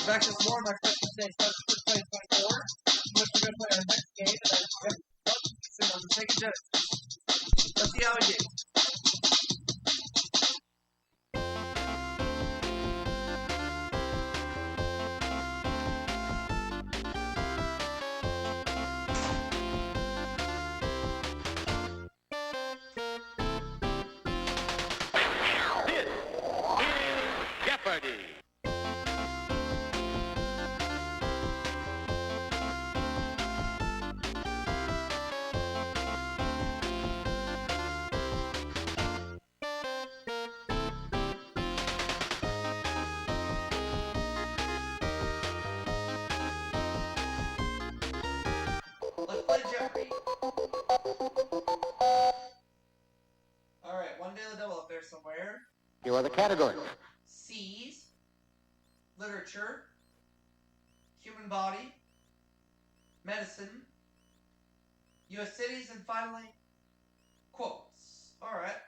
Back to more of my Christmas Day special for 2024, which we're going to play our next game that is on the Sega Genesis. Let's see how we do. This is Jeopardy! Let's play Jeopardy. Alright, one daily double up there somewhere. Here are the categories. Seas, literature, human body, medicine, U.S. cities, and finally, quotes. Alright.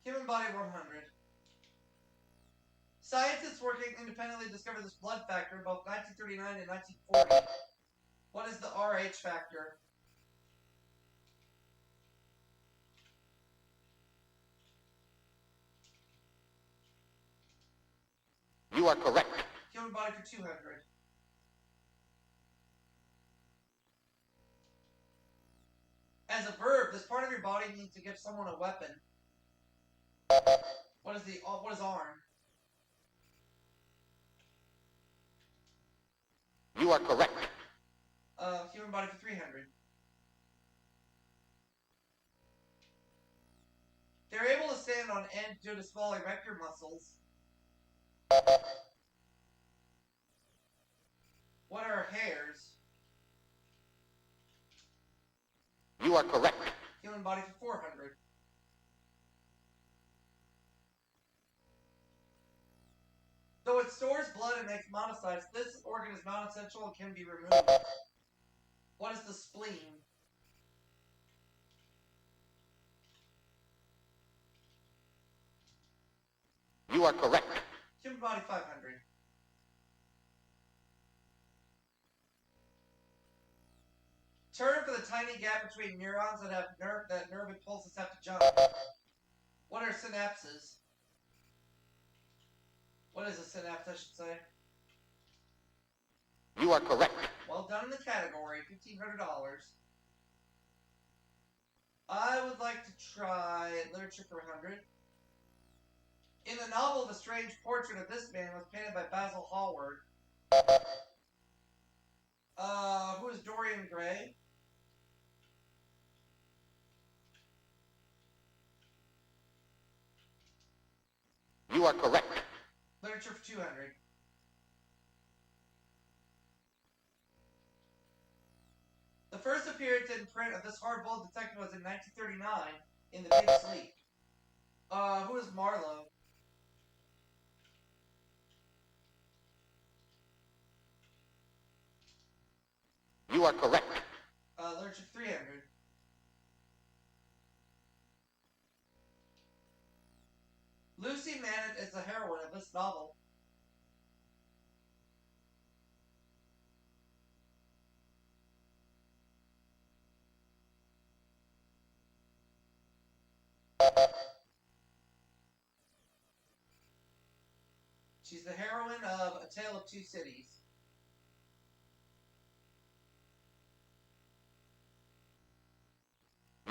Human body 100. Scientists working independently discovered this blood factor in both 1939 and 1940. What is the RH factor? You are correct. Human body for 200. As a verb, this part of your body means to give someone a weapon. What is arm? You are correct. Human body for 300. They're able to stand on end due to small erector muscles. What are hairs? You are correct. Human body for 400. Though it stores blood and makes monocytes, this organ is non-essential and can be removed. What is the spleen? You are correct. Human body 500. Term for the tiny gap between neurons that have nerve impulses have to jump. What are synapses? What is a synapse, I should say? You are correct. Well done in the category, $1,500. I would like to try literature for 100. In the novel, The Strange Portrait of This Man was painted by Basil Hallward. Who is Dorian Gray? You are correct. Literature for 200. The first appearance in print of this hard-boiled detective was in 1939 in The Big Sleep. Who is Marlowe? You are correct. Literature for 300. Lucy Manet is the heroine of this novel. She's the heroine of A Tale of Two Cities.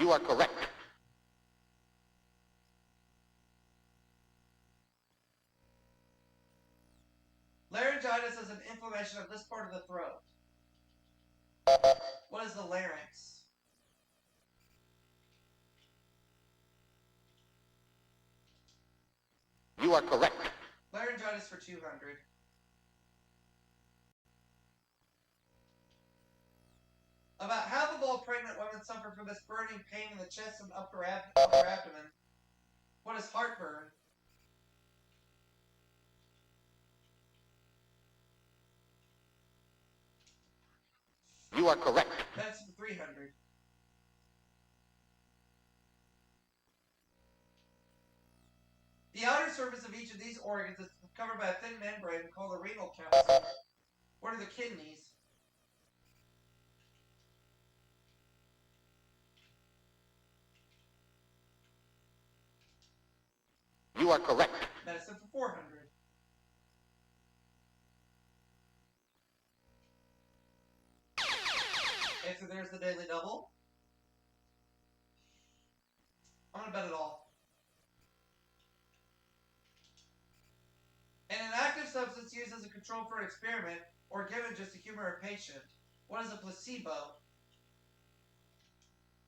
You are correct. Laryngitis is an inflammation of this part of the throat. What is the larynx? You are correct. Laryngitis for 200. About half of all pregnant women suffer from this burning pain in the chest and upper abdomen. What is heartburn? You are correct. That's 300. surface of each of these organs is covered by a thin membrane called the renal capsule. What are the kidneys? You are correct. Medicine for 400. Okay, so there's the daily double. I'm gonna bet it all. And an active substance used as a control for an experiment or given just to humor a patient. What is a placebo?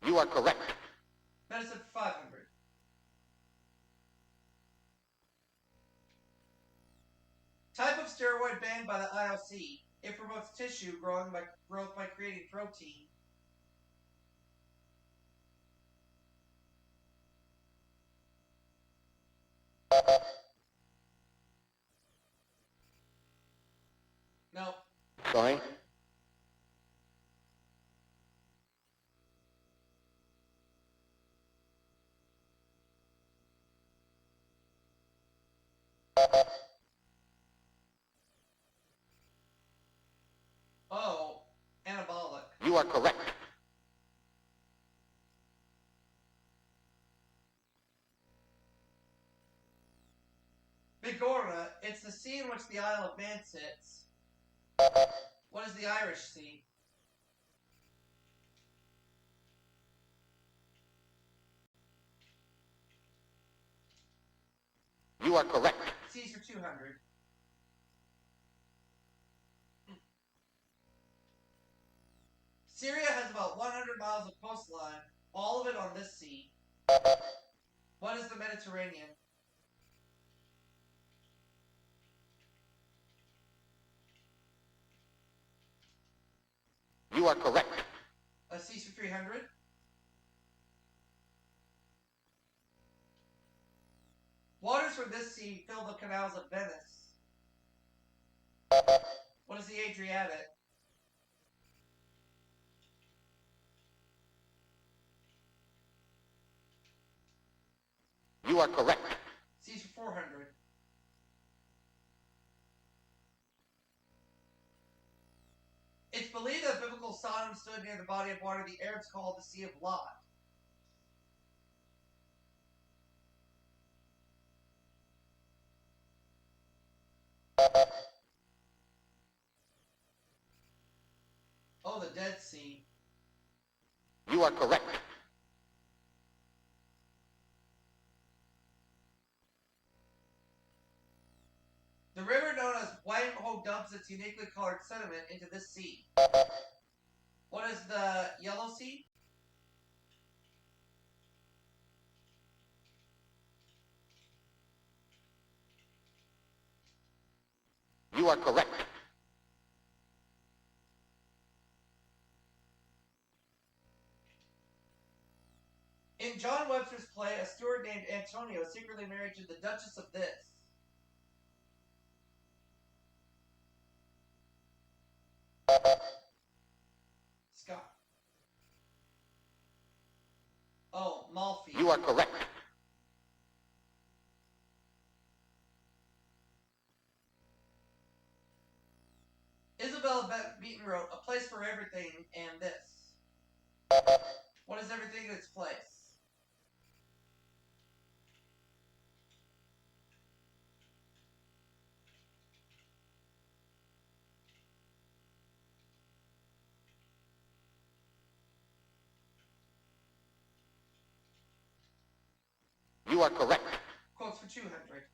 You are correct. Medicine for 500. Type of steroid banned by the IOC. It promotes tissue growth by creating protein. No. Going. Oh, anabolic. You are correct. Bigorra, it's the sea in which the Isle of Man sits. What is the Irish Sea? You are correct. C's for 200. Syria has about 100 miles of coastline, all of it on this sea. What is the Mediterranean? You are correct. C's for 300. Waters from this sea fill the canals of Venice. What is the Adriatic? You are correct. C's for 400. It's believed that biblical Sodom stood near the body of water the Arabs called the Sea of Lot. Oh, the Dead Sea. You are correct. The river known as Wangho dumps its uniquely colored sediment into this sea. What is the Yellow Sea? You are correct. In John Webster's play, a steward named Antonio is secretly married to the Duchess of this. Scott. Oh, Malfi. You are correct. Isabel Beaton wrote, "A place for everything and this." What is everything in its place? You are correct. Quotes for 200.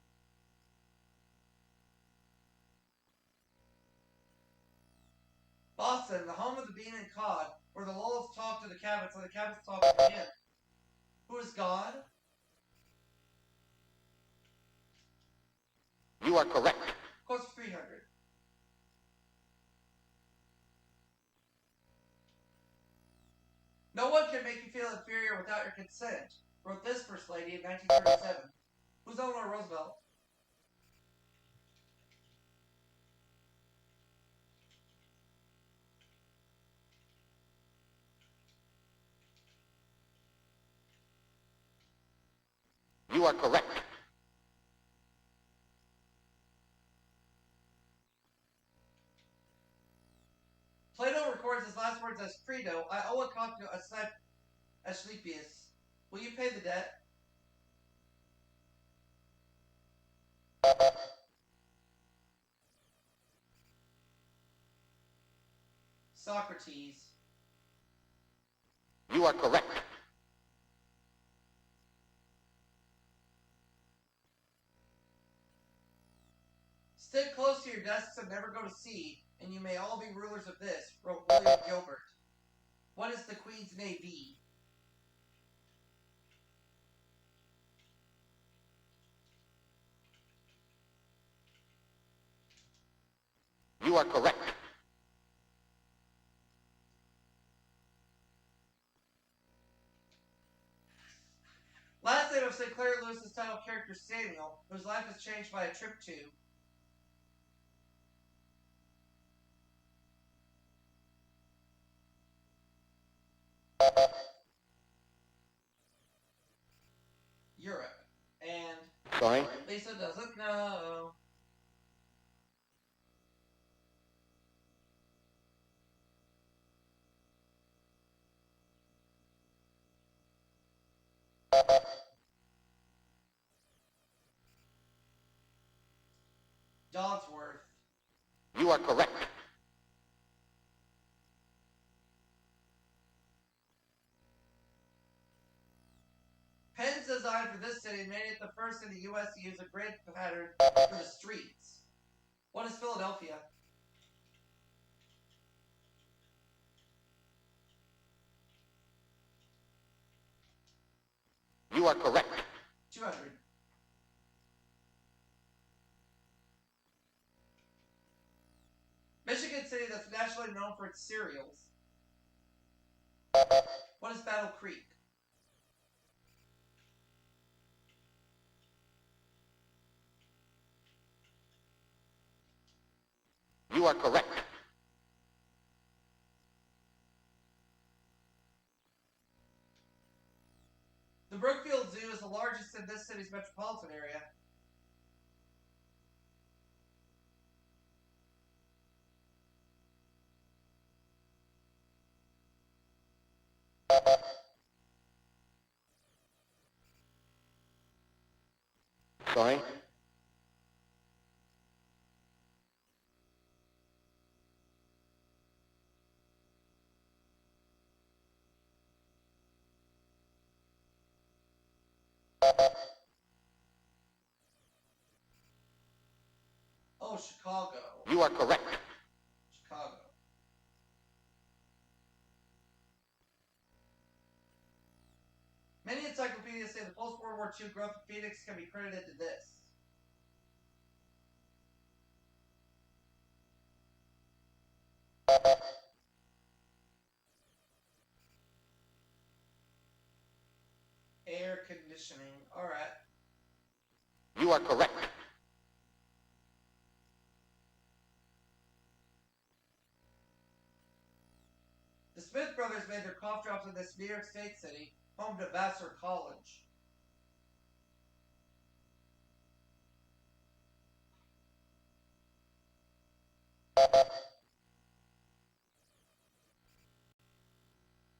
Boston, the home of the bean and cod, where the lulls talk to the Cabots and the Cabots talk to the inn. Who is God? You are correct. Quotes for 300. No one can make you feel inferior without your consent, wrote this First Lady in 1937. Who's Eleanor Roosevelt? You are correct. towards Espredo, I owe a copy to Asclepius. Will you pay the debt? Socrates. You are correct. Stick close to your desks and never go to sea, and you may all be rulers of this, wrote William Gilbert. What is the Queen's Navy? You are correct. Last name of Sinclair Lewis's title character Samuel, whose life is changed by a trip to Europe. And Sorry? Lisa doesn't know. Dodsworth. You are correct. Pens designed for this city made it the first in the U.S. to use a grid pattern for the streets. What is Philadelphia? You are correct. 200. Michigan City that's nationally known for its cereals. What is Battle Creek? You are correct. The Brookfield Zoo is the largest in this city's metropolitan area. Sorry? Oh, Chicago. You are correct. Chicago. Many encyclopedias say the post-World War II growth of Phoenix can be credited to this. Air conditioning. Alright. You are correct. The Smith brothers made their cough drops in this New York State city, home to Vassar College.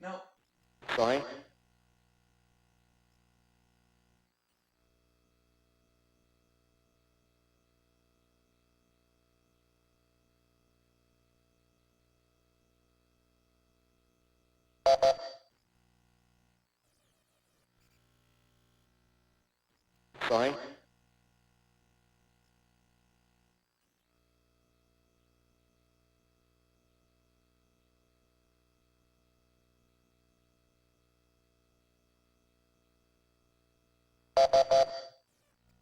No. Sorry? Sorry?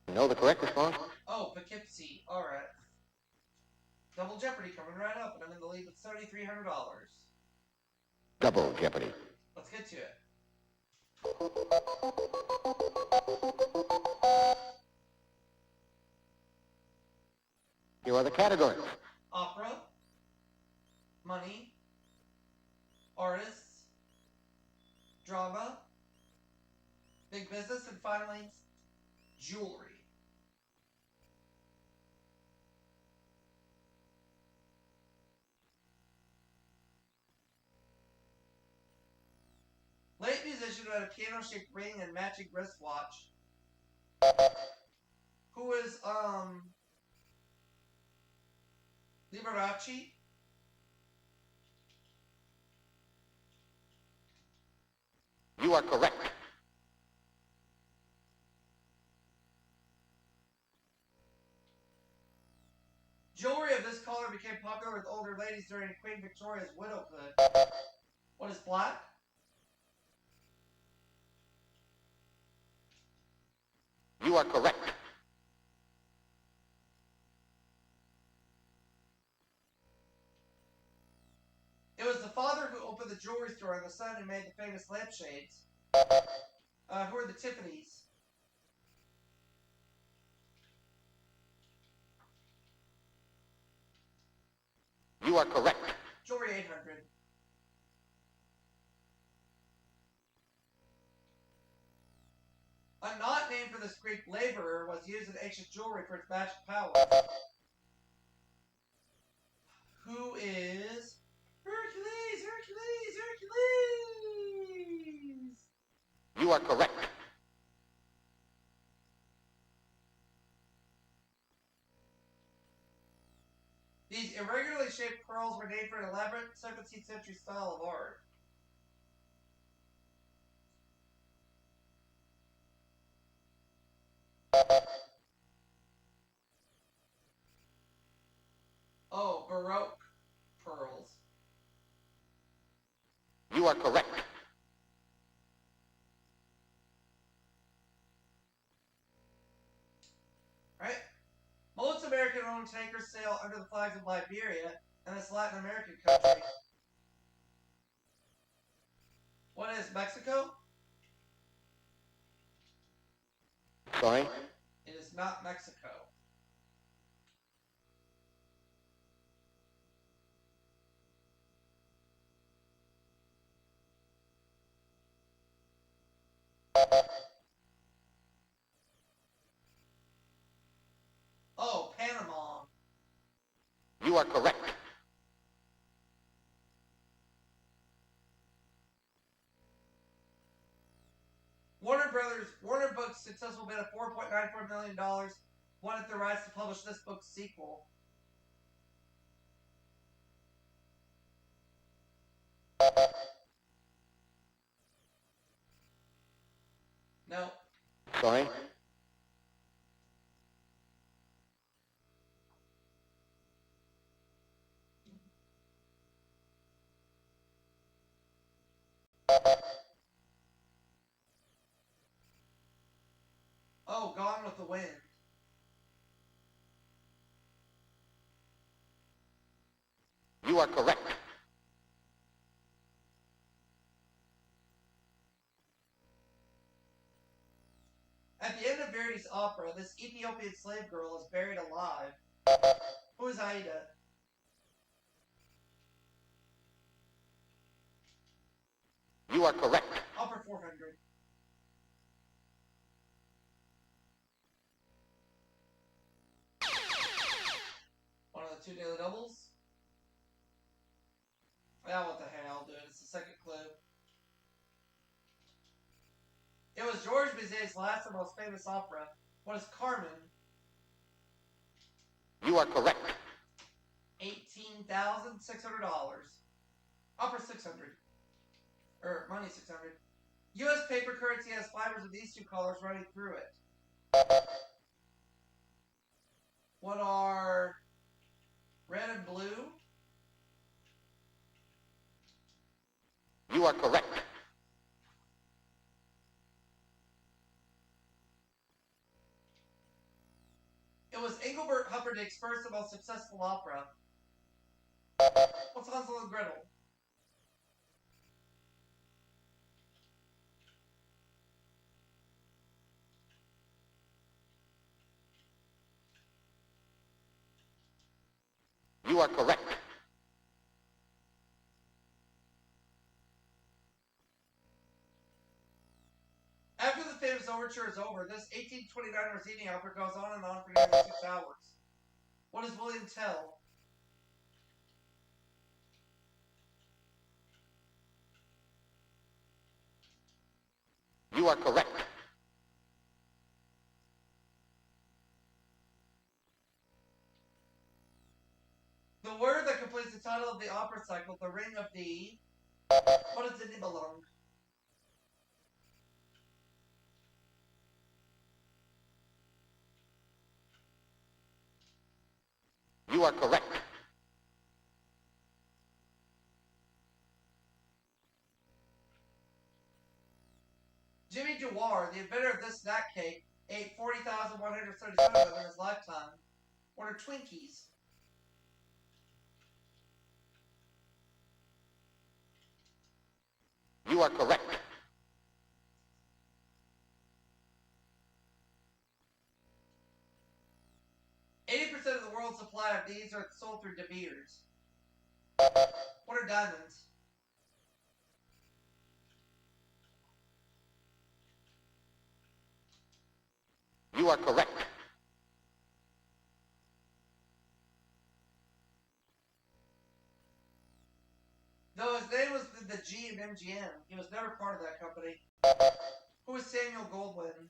You know the correct response? Oh, Poughkeepsie. Alright. Double Jeopardy coming right up, and I'm in the lead with $7,300. Double Jeopardy. Let's get to it. Here are the categories. Opera, money, artists, drama, big business, and finally, jewelry. who had a piano-shaped ring and matching wristwatch. Who is, Liberace? You are correct. Jewelry of this color became popular with older ladies during Queen Victoria's widowhood. What is black? You are correct. It was the father who opened the jewelry store and the son who made the famous lampshades. Who are the Tiffany's? You are correct. Jewelry 800. A knot named for this Greek laborer was used in ancient jewelry for its magic power. Who is Hercules? Hercules! Hercules! You are correct. These irregularly shaped pearls were named for an elaborate 17th century style of art. Oh, Baroque pearls. You are correct. Right? Most American-owned tankers sail under the flags of Liberia and this Latin American country. What is Mexico? Sorry? It is not Mexico. Oh, Panama. You are correct. Warner Books' successful bid of $4.94 million wanted the rights to publish this book's sequel. No. Sorry? Oh, Gone with the Wind. You are correct. At the end of Verdi's opera, this Ethiopian slave girl is buried alive. Who is Aida? You are correct. Opera 400. One of the two daily doubles. Yeah, what the hell, dude? It's the second clue. It was Georges Bizet's last and most famous opera. What is Carmen? You are correct. $18,600. Opera 600. Or money 600. U.S. paper currency has fibers of these two colors running through it. What are red and blue? You are correct. It was Engelbert Humperdinck's first and most successful opera. What's Hansel and Gretel? You are correct. After the famous overture is over, this 1829 Rossini opera goes on and on for nearly 6 hours. What is William Tell? You are correct. The word that completes the title of the opera cycle, The Ring of the... What does it belong? You are correct. Jimmy Dewar, the inventor of this snack cake, ate 40,137 of them in his lifetime. What are Twinkies? You are correct. %80 of the world's supply of these are sold through De Beers. What are diamonds? You are correct. Though his name was the G in MGM, he was never part of that company. Who is Samuel Goldwyn?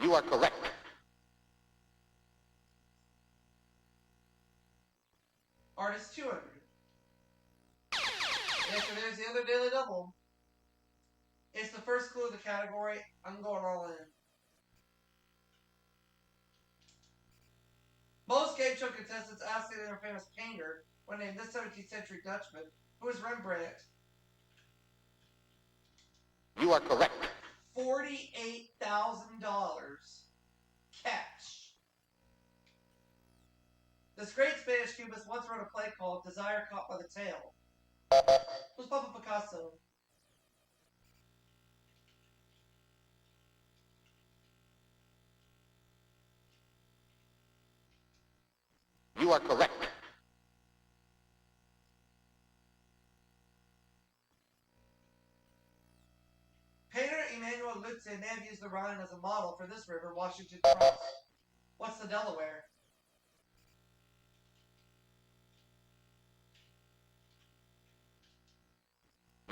You are correct. Artist 200. Yeah, so there's the other Daily Double. It's the first clue of the category. I'm going all in. Most game show contestants ask their famous painter when named this 17th century Dutchman. Who is Rembrandt? You are correct. $48,000 cash. This great Spanish cubist once wrote a play called Desire Caught by the Tail. Who's Pablo Picasso? You are correct. Painter Emmanuel Lutze may have used the Rhine as a model for this river, Washington Cross. What's the Delaware?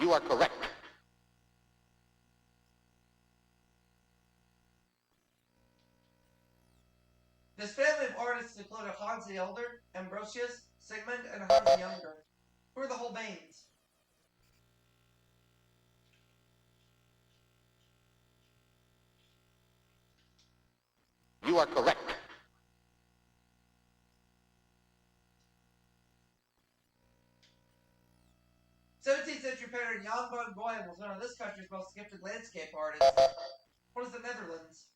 You are correct. This family of artists included Hans the Elder, Ambrosius, Sigmund, and Hans the Younger. Who are the Holbeins? You are correct. '17th century painter Jan van Goyen was one of this country's most gifted landscape artists. What is the Netherlands?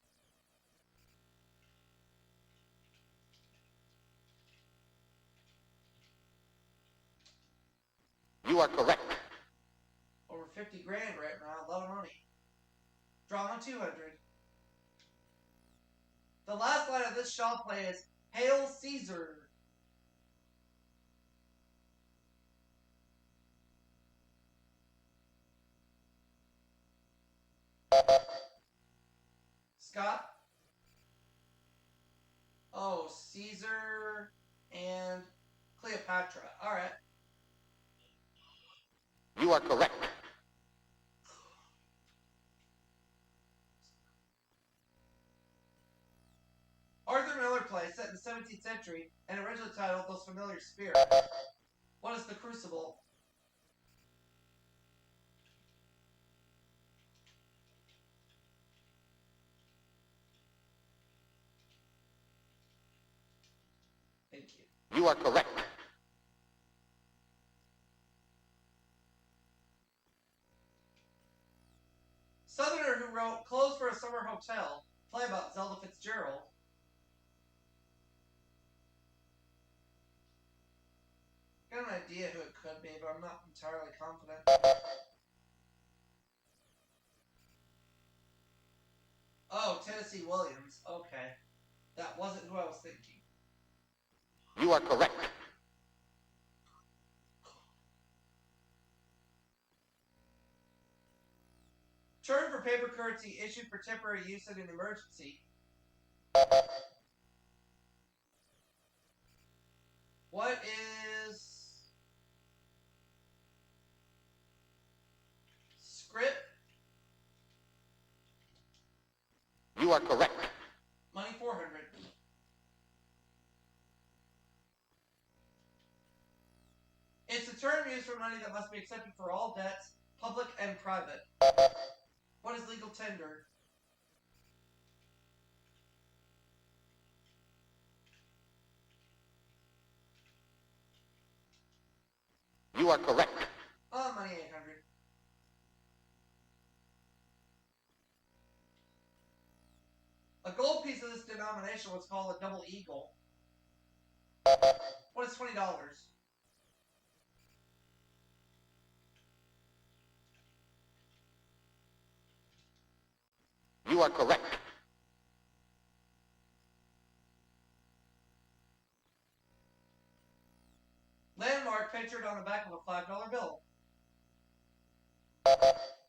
You are correct. Over 50 grand right now, a lot of money. Drama 200. The last line of this Shaw play is, Hail Caesar! Scott? Oh, Caesar and Cleopatra. Alright. You are correct. Arthur Miller play set in the 17th century and originally titled Those Familiar Spirits. What is the Crucible? Thank you. You are correct. Southerner who wrote Clothes for a Summer Hotel, play about Zelda Fitzgerald. Got an idea who it could be, but I'm not entirely confident. Oh, Tennessee Williams. Okay. That wasn't who I was thinking. You are correct. Turn for paper currency issued for temporary use in an emergency. What is script? You are correct. Money 400. It's a term used for money that must be accepted for all debts, public and private. What is legal tender? You are correct. Money 800. A gold piece of this denomination was called a double eagle. What is $20? You are correct. Landmark pictured on the back of a $5 bill.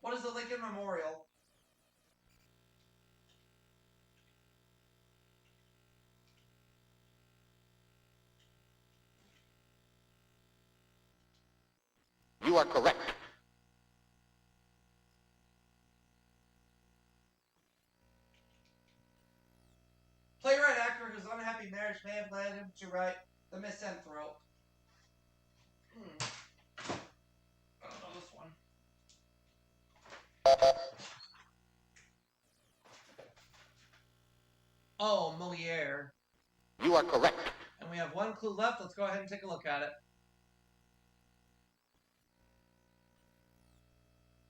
What is the Lincoln Memorial? You are correct. Playwright actor whose unhappy marriage may have led him to write The Misanthrope. I don't know this one. Oh, Moliere. You are correct. And we have one clue left. Let's go ahead and take a look at it.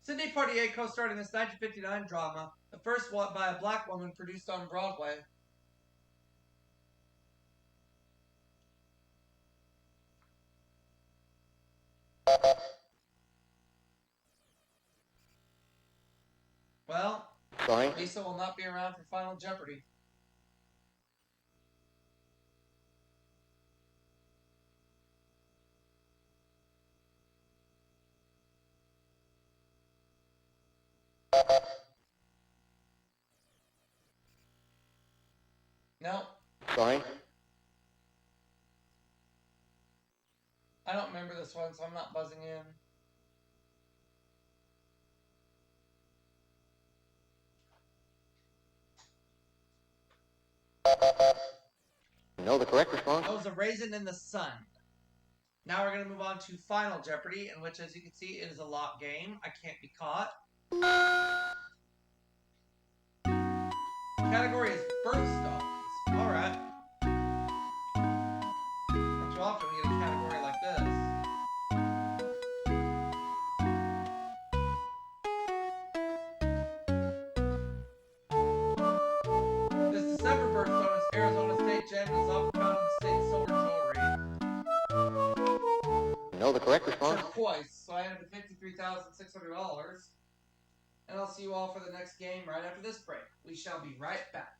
Sidney Poitier co-starred in this 1959 drama, the first one by a black woman produced on Broadway. Well, Sorry. Lisa will not be around for Final Jeopardy. No, Sorry. I don't remember this one, so I'm not buzzing in. You know the correct response? That was a raisin in the sun. Now we're going to move on to Final Jeopardy, in which, as you can see, it is a lock game. I can't be caught. Category is birthstones. Alright. Not too often we get a category like this. This December birthstone is Arizona State Gem and is often found in the state's silver jewelry. You know the correct response? Turquoise. So I ended up with $53,600. And I'll see you all for the next game right after this break. We shall be right back.